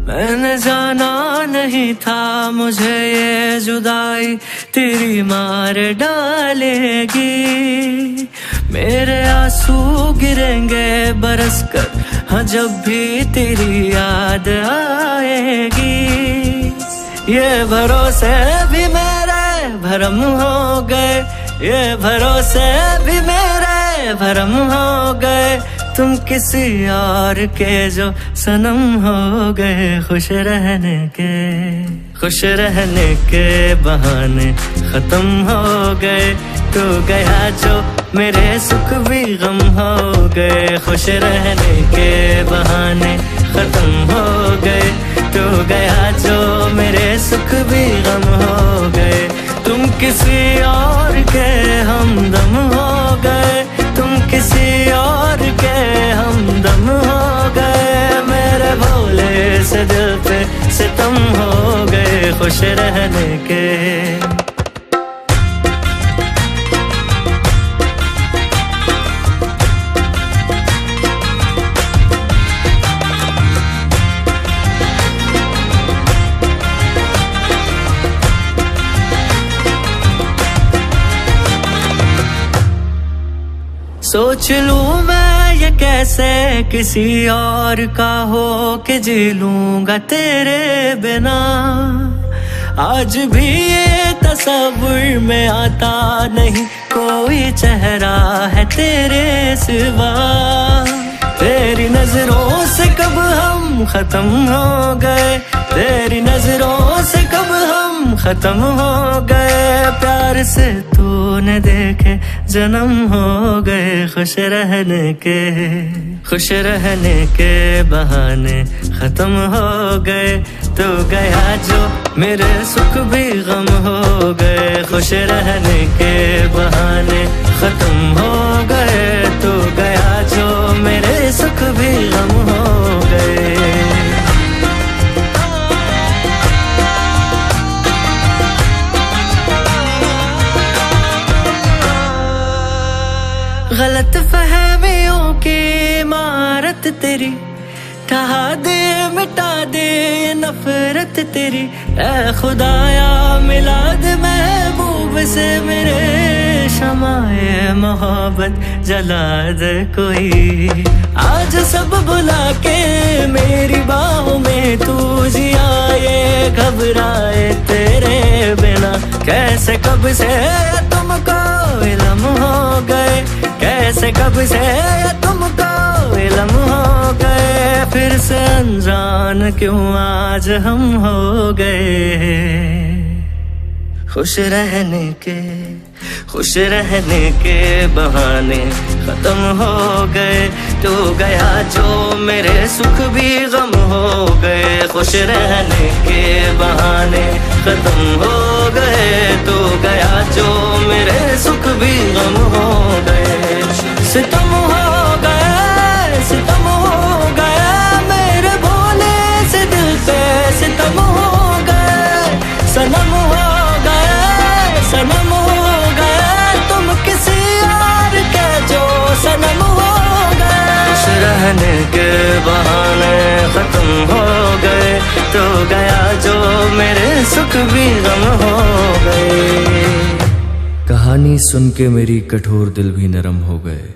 मैंने जाना नहीं था मुझे ये जुदाई तेरी मार डालेगी। मेरे आंसू गिरेंगे बरस कर, हाँ जब भी तेरी याद आएगी। ये भरोसे भी मेरे भरम हो गए, ये भरोसे भी मेरे भरम हो गए। तुम किसी और के जो सनम हो गए। खुश रहने के बहाने खत्म हो गए। तू गया जो मेरे सुख भी गम हो गए। खुश रहने के बहाने खत्म हो गए। तू गया जो मेरे सुख भी गम हो गए। तुम किसी और के हमदम हो गए। तुम किसी और के हमदम हो गए। मेरे भोले से दिल पे सितम हो गए। खुश रहने के सोच लूं मैं ये कैसे किसी और का हो के जी लूंगा तेरे बिना। आज भी ये तस्वीर में आता नहीं कोई चेहरा है तेरे सिवा। तेरी नजरों से कब हम खत्म हो गए। तेरी नजरों से कब हम खत्म हो गए। प्यार से तूने देखे जन्म हो गए। खुश रहने के बहाने खत्म हो गए। तू गया जो मेरे सुख भी गम हो गए। खुश रहने के बहाने खत्म हो गए। तू गया जो मेरे सुख भी गम हो गए। गलत फहमियों की इमारत तेरी ढहा दे मिटा दे नफरत तेरी। ऐ खुदाया मिला दे महबूब से मेरे शमाए मोहब्बत जला दे कोई। आज सब बुला के मेरी बाहों में तू जिया ये घबराए तेरे बिना। कैसे कब से तुमको इल्म हो गए। कैसे कब से तुमको इल्म हो गए। फिर से अनजान क्यों आज हम हो गए। खुश रहने के बहाने खत्म हो गए। तू गया जो मेरे सुख भी गम हो गए। खुश रहने के बहाने खत्म हो गए। तू गया जो मेरे सुख भी गम हो गए। सितम हो गया, सितम हो गया। मेरे भोले से दिल पे सितम हो गए। सनम हो गया, सनम हो गया। तुम किसी और के जो सनम हो गए। खुश रहने के बहाने खत्म हो गए। तो गया जो मेरे सुख भी गम हो गए। कहानी सुन के मेरी कठोर दिल भी नरम हो गए।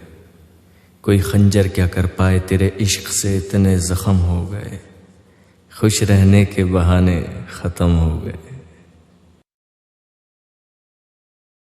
कोई खंजर क्या कर पाए तेरे इश्क से इतने जख्म हो गए। खुश रहने के बहाने खत्म हो गए।